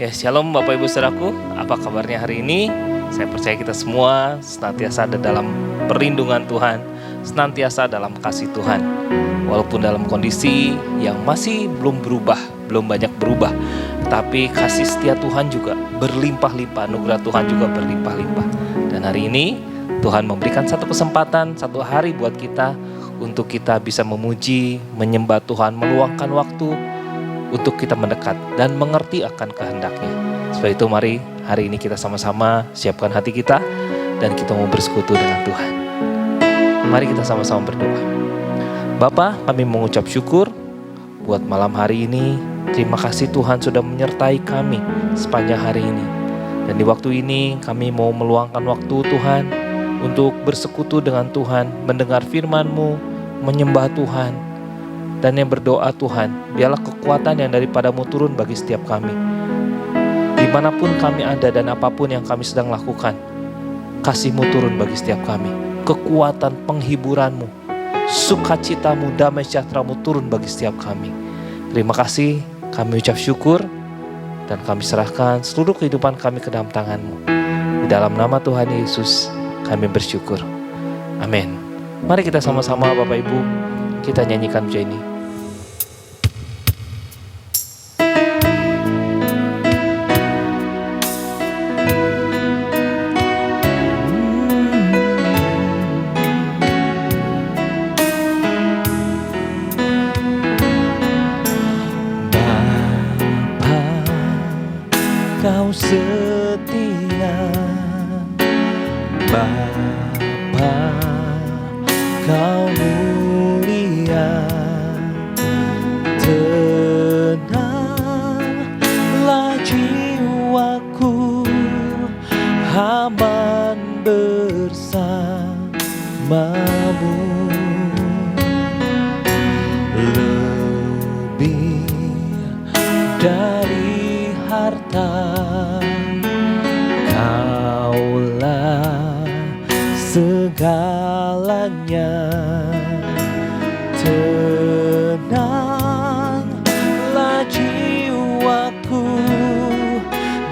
Ya, shalom Bapak Ibu Saudaraku, apa kabarnya hari ini? Saya percaya kita semua senantiasa ada dalam perlindungan Tuhan, senantiasa dalam kasih Tuhan. Walaupun dalam kondisi yang masih belum berubah, belum banyak berubah, tapi kasih setia Tuhan juga berlimpah-limpah, anugerah Tuhan juga berlimpah-limpah. Dan hari ini Tuhan memberikan satu kesempatan, satu hari buat kita untuk kita bisa memuji, menyembah Tuhan, meluangkan waktu untuk kita mendekat dan mengerti akan kehendaknya. Sebab itu mari hari ini kita sama-sama siapkan hati kita dan kita mau bersekutu dengan Tuhan. Mari kita sama-sama berdoa. Bapa, kami mengucap syukur buat malam hari ini. Terima kasih Tuhan sudah menyertai kami sepanjang hari ini. Dan di waktu ini kami mau meluangkan waktu Tuhan untuk bersekutu dengan Tuhan, mendengar firman-Mu, menyembah Tuhan. Dan yang berdoa Tuhan, biarlah kekuatan yang daripadamu turun bagi setiap kami. Dimanapun kami ada dan apapun yang kami sedang lakukan, kasih-Mu turun bagi setiap kami. Kekuatan penghiburan-Mu, sukacita-Mu, damai sejahtera-Mu turun bagi setiap kami. Terima kasih, kami ucap syukur, dan kami serahkan seluruh kehidupan kami ke dalam tangan-Mu. Di dalam nama Tuhan Yesus, kami bersyukur. Amin. Mari kita sama-sama Bapak Ibu, kita nyanyikan pujian ini. Kau setia, Bapa, Kau mulia, tenanglah jiwaku, aman bersamamu. Lebih dari harta, Kaulah segalanya. Tenanglah jiwaku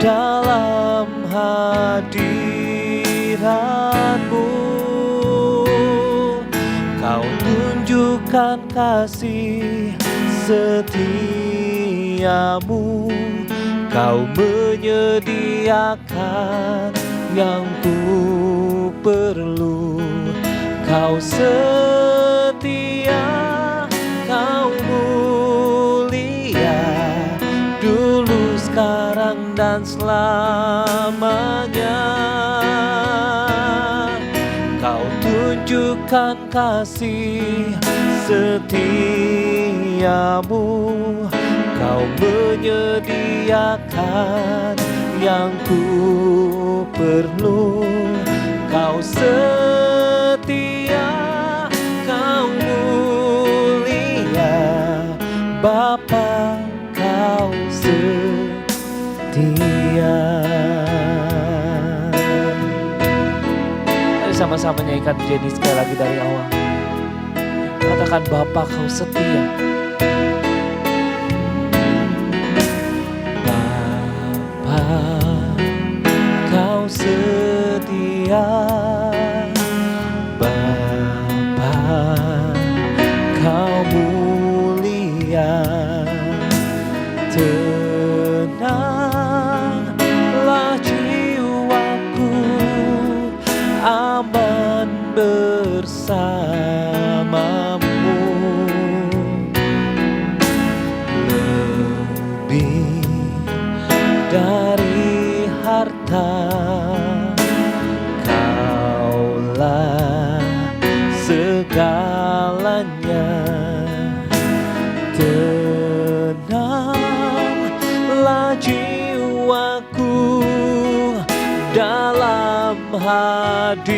dalam hadirat-Mu. Kau tunjukkan kasih setiamu, Kau menyediakan yang ku perlu. Kau setia, Kau mulia, dulu, sekarang, dan selamanya. Kau tunjukkan kasih setiamu, Kau menyediakan yang ku perlu. Kau setia, Kau mulia, Bapa, Kau setia. Mari sama-sama nyanyikan pujian ini sekali lagi dari awal. Katakan, Bapa, Kau setia. Kau setia, Bapa, Kau mulia, tenanglah jiwaku, aman bersamamu. Lebih dari harta, Kaulah segalanya. Tenanglah jiwaku dalam hadirat-Mu.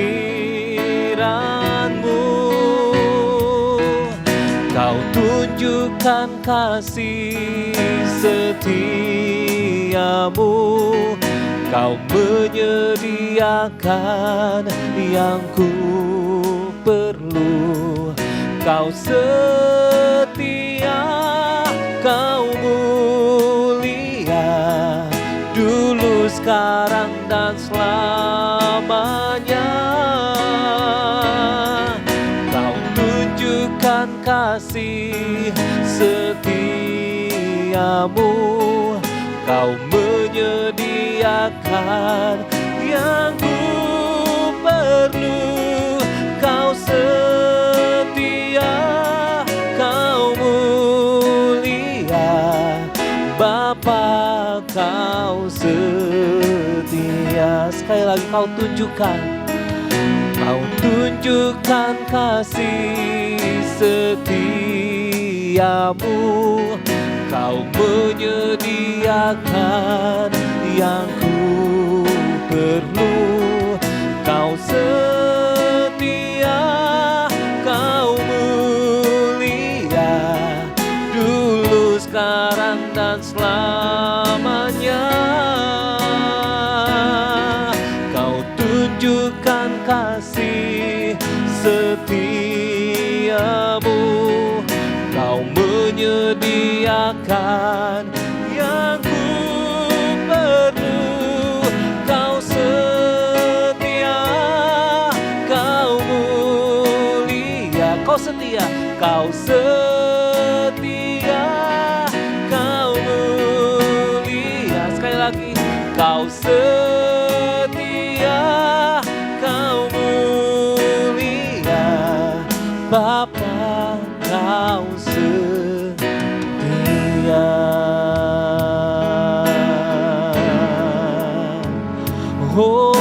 Kau tunjukkan kasih setiamu, Kau menyediakan yang ku perlu. Kau setia, Kau mulia, sekarang dan selamanya. Kau tunjukkan kasih setiamu, Kau menyediakan yang ku perlu. Kau setia, Kau mulia, Bapa Kau setia. Sekali lagi, Kau tunjukkan kasih setiamu, Kau menyediakan yang ku perlu. Kau setia, Kau mulia, dulu, sekarang, dan selamanya. Kau tunjukkan kasih setiamu, Kau menyediakan yang ku perlu. Kau setia, Kau mulia, Kau setia, Kau setia, Kau mulia. Sekali lagi, Kau setia, Kau mulia, Bapa Kau setia. Oh,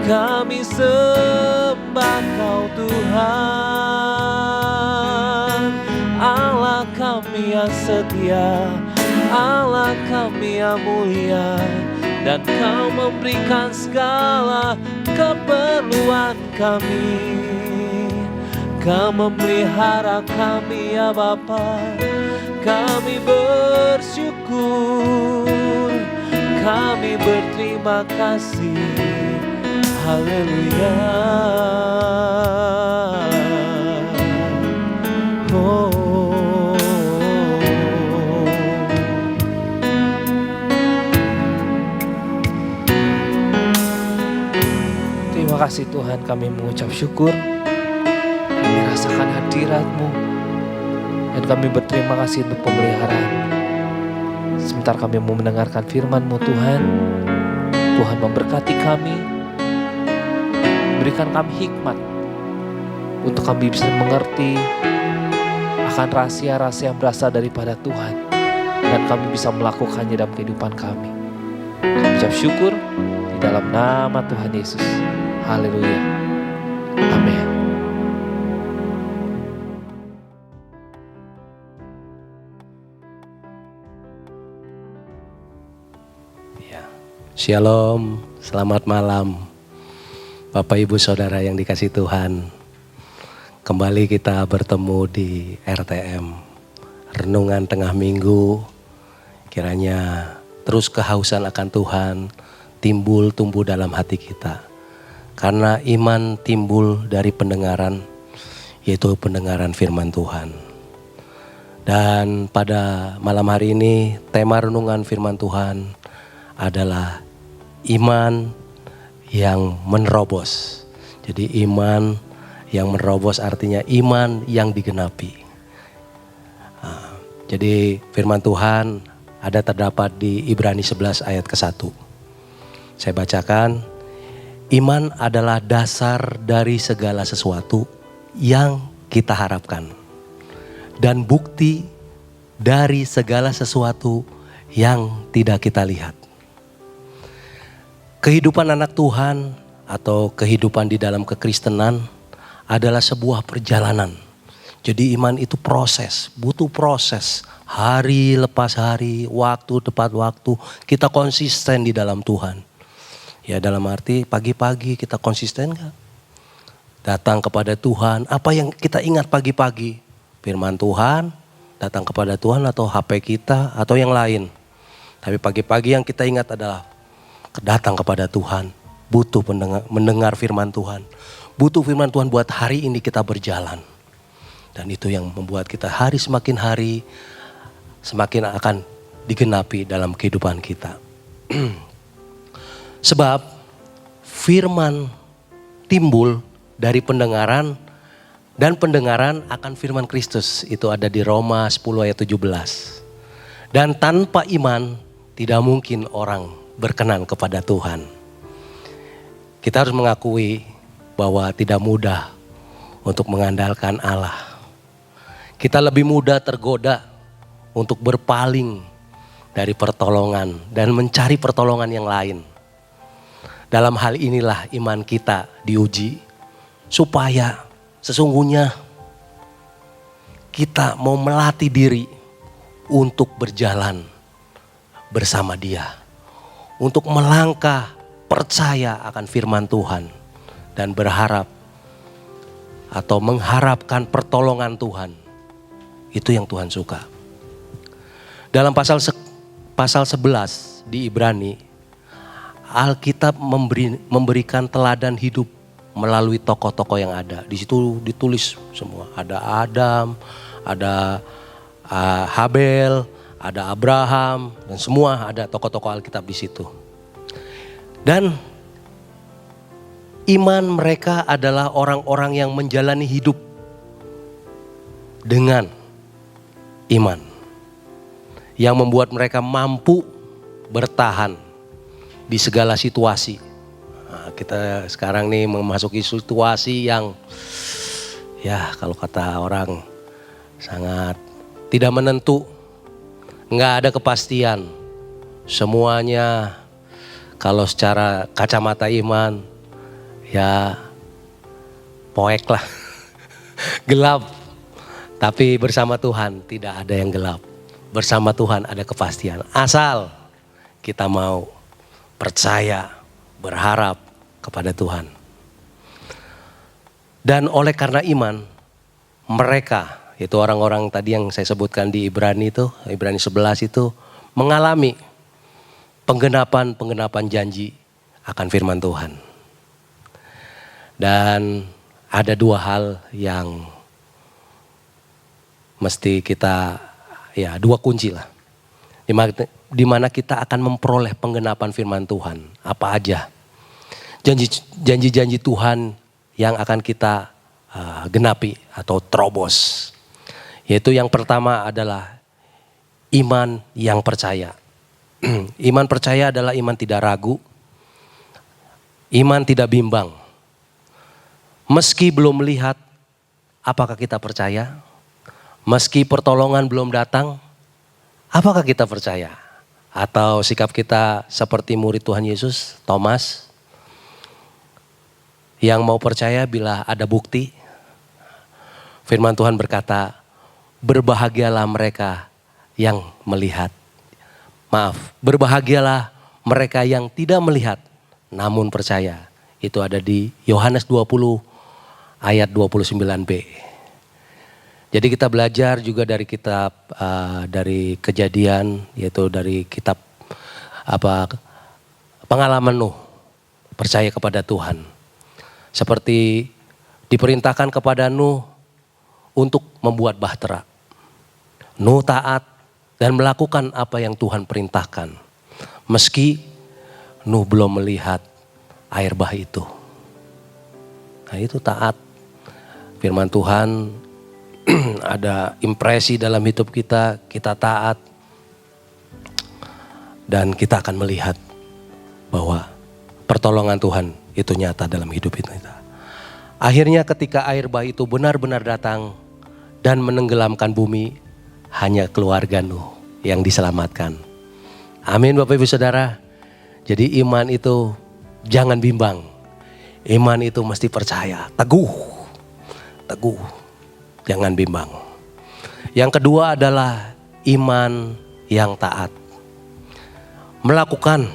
kami sembah Kau Tuhan, Allah kami yang setia, Allah kami yang mulia, dan Kau memberikan segala keperluan kami. Kau memelihara kami ya Bapa, kami bersyukur, kami berterima kasih. Haleluya. Oh. Terima kasih Tuhan, kami mengucap syukur, kami rasakan hadirat-Mu, dan kami berterima kasih untuk pemeliharaan. Sebentar kami mau mendengarkan firman-Mu Tuhan. Tuhan memberkati kami, berikan kami hikmat untuk kami bisa mengerti akan rahasia-rahasia yang berasal daripada Tuhan, dan kami bisa melakukannya dalam kehidupan kami. Kami ucap syukur di dalam nama Tuhan Yesus. Haleluya. Amin. Shalom, selamat malam Bapak Ibu Saudara yang dikasihi Tuhan. Kembali kita bertemu di RTM, Renungan Tengah Minggu. Kiranya terus kehausan akan Tuhan tumbuh dalam hati kita. Karena iman timbul dari pendengaran, yaitu pendengaran firman Tuhan. Dan pada malam hari ini tema renungan firman Tuhan adalah iman yang menerobos. Jadi iman yang menerobos artinya iman yang digenapi. Jadi firman Tuhan ada terdapat di Ibrani 11 ayat ke-1. Saya bacakan, iman adalah dasar dari segala sesuatu yang kita harapkan, dan bukti dari segala sesuatu yang tidak kita lihat. Kehidupan anak Tuhan atau kehidupan di dalam kekristenan adalah sebuah perjalanan. Jadi iman itu proses, butuh proses. Hari lepas hari, waktu tepat waktu, kita konsisten di dalam Tuhan. Ya dalam arti pagi-pagi kita konsisten gak? Datang kepada Tuhan, apa yang kita ingat pagi-pagi? Firman Tuhan, datang kepada Tuhan atau HP kita atau yang lain. Tapi pagi-pagi yang kita ingat adalah datang kepada Tuhan, butuh mendengar firman Tuhan. Butuh firman Tuhan buat hari ini kita berjalan. Dan itu yang membuat kita hari semakin hari semakin akan digenapi dalam kehidupan kita. Sebab firman timbul dari pendengaran, dan pendengaran akan firman Kristus. Itu ada di Roma 10 ayat 17. Dan tanpa iman tidak mungkin orang berkenan kepada Tuhan. Kita harus mengakui bahwa tidak mudah untuk mengandalkan Allah. Kita lebih mudah tergoda untuk berpaling dari pertolongan dan mencari pertolongan yang lain. Dalam hal inilah iman kita diuji, supaya sesungguhnya kita mau melatih diri untuk berjalan bersama Dia, untuk melangkah percaya akan firman Tuhan dan berharap atau mengharapkan pertolongan Tuhan. Itu yang Tuhan suka. Dalam pasal 11 di Ibrani, Alkitab memberikan teladan hidup melalui tokoh-tokoh yang ada. Di situ ditulis semua. Ada Adam, ada Habel, ada Abraham, dan semua ada tokoh-tokoh Alkitab di situ. Dan iman mereka adalah orang-orang yang menjalani hidup dengan iman, yang membuat mereka mampu bertahan di segala situasi. Nah, kita sekarang nih memasuki situasi yang ya kalau kata orang sangat tidak menentu, nggak ada kepastian. Semuanya kalau secara kacamata iman ya poek lah, gelap. Tapi bersama Tuhan tidak ada yang gelap. Bersama Tuhan ada kepastian. Asal kita mau percaya, berharap kepada Tuhan. Dan oleh karena iman, mereka, itu orang-orang tadi yang saya sebutkan di Ibrani itu, Ibrani 11 itu, mengalami penggenapan janji akan firman Tuhan. Dan ada dua hal yang mesti kita, ya dua kunci lah. Di mana kita akan memperoleh penggenapan firman Tuhan. Apa aja janji-janji Tuhan yang akan kita genapi atau terobos. Yaitu yang pertama adalah iman yang percaya. Iman percaya adalah iman tidak ragu. Iman tidak bimbang. Meski belum melihat, apakah kita percaya? Meski pertolongan belum datang, apakah kita percaya? Atau sikap kita seperti murid Tuhan Yesus, Thomas, yang mau percaya bila ada bukti. Firman Tuhan berkata, berbahagialah mereka yang melihat. Berbahagialah mereka yang tidak melihat namun percaya. Itu ada di Yohanes 20 ayat 29b. Jadi kita belajar juga dari kitab, dari Kejadian, yaitu dari kitab pengalaman Nuh, percaya kepada Tuhan. Seperti diperintahkan kepada Nuh untuk membuat bahtera. Nuh taat dan melakukan apa yang Tuhan perintahkan. Meski Nuh belum melihat air bah itu. Nah itu taat. Firman Tuhan ada impresi dalam hidup kita, kita taat. Dan kita akan melihat bahwa pertolongan Tuhan itu nyata dalam hidup kita. Akhirnya ketika air bah itu benar-benar datang dan menenggelamkan bumi, hanya keluarga Nuh yang diselamatkan. Amin Bapak Ibu Saudara. Jadi iman itu jangan bimbang. Iman itu mesti percaya, teguh. Jangan bimbang. Yang kedua adalah iman yang taat. Melakukan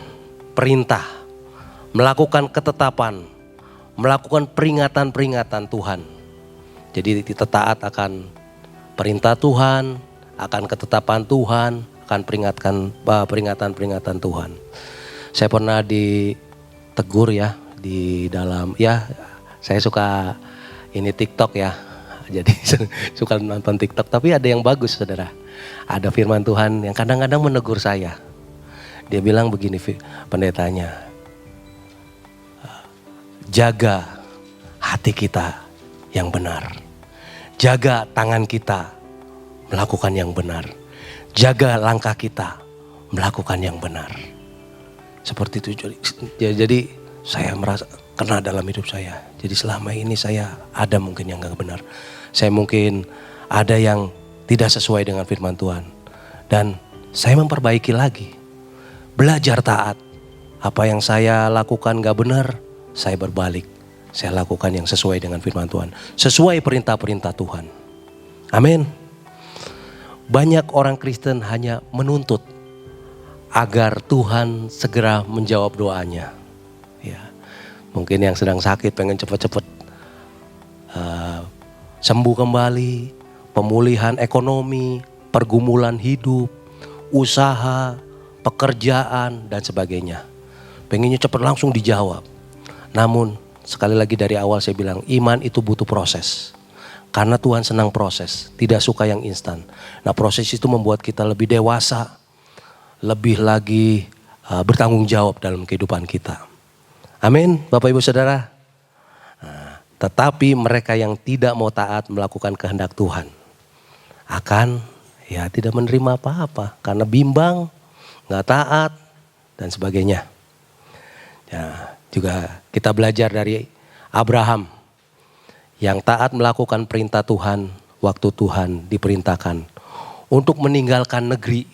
perintah, melakukan ketetapan, melakukan peringatan-peringatan Tuhan. Jadi kita taat akan perintah Tuhan, akan ketetapan Tuhan, akan peringatan-peringatan Tuhan. Saya pernah ditegur ya di dalam, ya saya suka ini TikTok ya. jadi suka nonton TikTok. Tapi ada yang bagus saudara. Ada firman Tuhan yang kadang-kadang menegur saya. Dia bilang begini pendetanya, jaga hati kita yang benar. Jaga tangan kita melakukan yang benar. Jaga langkah kita melakukan yang benar. Seperti itu. Jadi saya merasa kena dalam hidup saya. Jadi selama ini saya ada mungkin yang gak benar. Saya mungkin ada yang tidak sesuai dengan firman Tuhan. Dan saya memperbaiki lagi. Belajar taat. Apa yang saya lakukan gak benar, saya berbalik. Saya lakukan yang sesuai dengan firman Tuhan. Sesuai perintah-perintah Tuhan. Amin. Banyak orang Kristen hanya menuntut agar Tuhan segera menjawab doanya. Ya, mungkin yang sedang sakit pengen cepat-cepat sembuh kembali, pemulihan ekonomi, pergumulan hidup, usaha, pekerjaan dan sebagainya. Pengennya cepat langsung dijawab. Namun sekali lagi dari awal saya bilang iman itu butuh proses. Karena Tuhan senang proses, tidak suka yang instan. Nah proses itu membuat kita lebih dewasa, lebih lagi bertanggung jawab dalam kehidupan kita. Amin, Bapak Ibu Saudara. Nah, tetapi mereka yang tidak mau taat melakukan kehendak Tuhan akan tidak menerima apa-apa karena bimbang, nggak taat dan sebagainya. Ya, juga kita belajar dari Abraham yang taat melakukan perintah Tuhan waktu Tuhan diperintahkan untuk meninggalkan negeri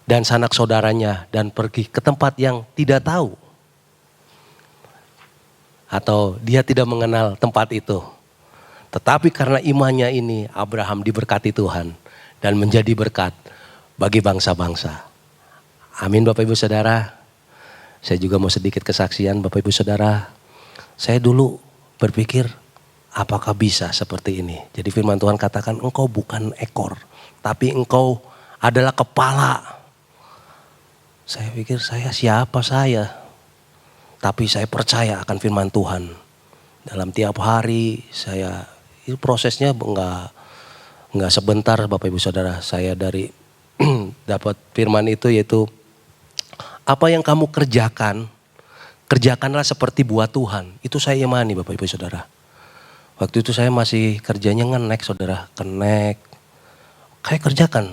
dan sanak saudaranya dan pergi ke tempat yang tidak tahu. Atau dia tidak mengenal tempat itu. Tetapi karena imannya ini Abraham diberkati Tuhan dan menjadi berkat bagi bangsa-bangsa. Amin Bapak Ibu Saudara. Saya juga mau sedikit kesaksian Bapak Ibu Saudara. Saya dulu berpikir apakah bisa seperti ini. Jadi firman Tuhan katakan engkau bukan ekor. Tapi engkau adalah kepala. Saya pikir siapa saya. Tapi saya percaya akan firman Tuhan. Dalam tiap hari itu prosesnya enggak sebentar Bapak Ibu Saudara. Saya dari dapat firman itu yaitu apa yang kamu kerjakan, kerjakanlah seperti buat Tuhan. Itu saya imani Bapak Ibu Saudara. Waktu itu saya masih kerjanya ngenek saudara, kenek. Saya kerjakan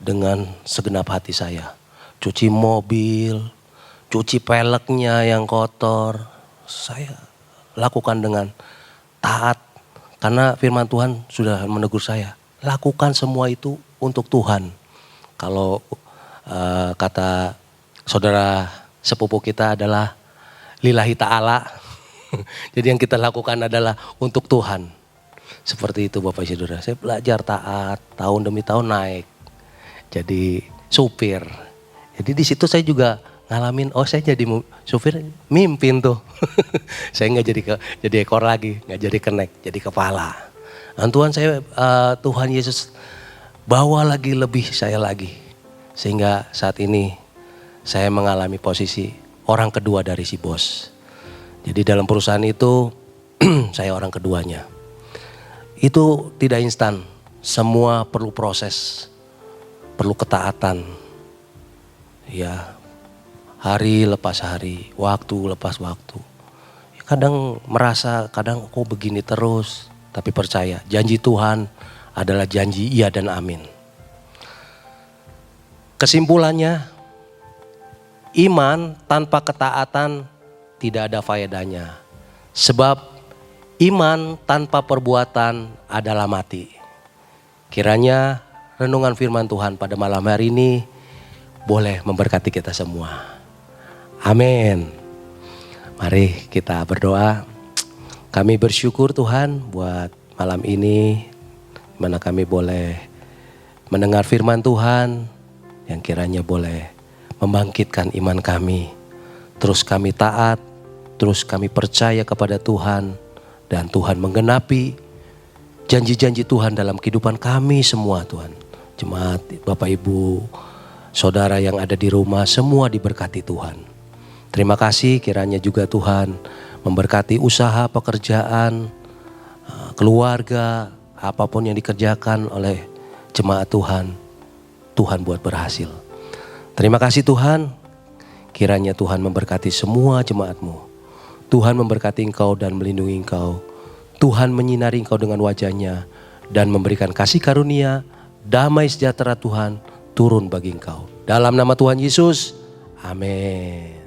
dengan segenap hati saya. Cuci mobil, cuci peleknya yang kotor. Saya lakukan dengan taat. Karena firman Tuhan sudah menegur saya. Lakukan semua itu untuk Tuhan. Kalau kata saudara sepupu kita adalah lillahi ta'ala. Jadi yang kita lakukan adalah untuk Tuhan. Seperti itu Bapak Saudara. Saya belajar taat, tahun demi tahun naik. Jadi supir. Jadi di situ saya juga ngalamin, saya jadi supir mimpin tuh. Saya nggak jadi ekor lagi, nggak jadi kenek, jadi kepala. Dan Tuhan Yesus bawa lagi lebih saya lagi. Sehingga saat ini saya mengalami posisi orang kedua dari si bos. Jadi dalam perusahaan itu saya orang keduanya. Itu tidak instan. Semua perlu proses. Perlu ketaatan. Ya, hari lepas hari, waktu lepas waktu. Kadang merasa kok begini terus. Tapi percaya janji Tuhan adalah janji iya dan amin. Kesimpulannya, iman tanpa ketaatan tidak ada faedahnya. Sebab iman tanpa perbuatan adalah mati. Kiranya renungan firman Tuhan pada malam hari ini boleh memberkati kita semua. Amin. Mari kita berdoa. Kami bersyukur Tuhan buat malam ini, di mana kami boleh mendengar firman Tuhan yang kiranya boleh membangkitkan iman kami. Terus kami taat, terus kami percaya kepada Tuhan, dan Tuhan menggenapi janji-janji Tuhan dalam kehidupan kami semua Tuhan. Jemaat, Bapak Ibu, Saudara yang ada di rumah, semua diberkati Tuhan. Terima kasih kiranya juga Tuhan memberkati usaha, pekerjaan, keluarga, apapun yang dikerjakan oleh jemaat Tuhan, Tuhan buat berhasil. Terima kasih Tuhan, kiranya Tuhan memberkati semua jemaat-Mu. Tuhan memberkati engkau dan melindungi engkau. Tuhan menyinari engkau dengan wajah-Nya dan memberikan kasih karunia, damai sejahtera Tuhan turun bagi engkau. Dalam nama Tuhan Yesus, amin.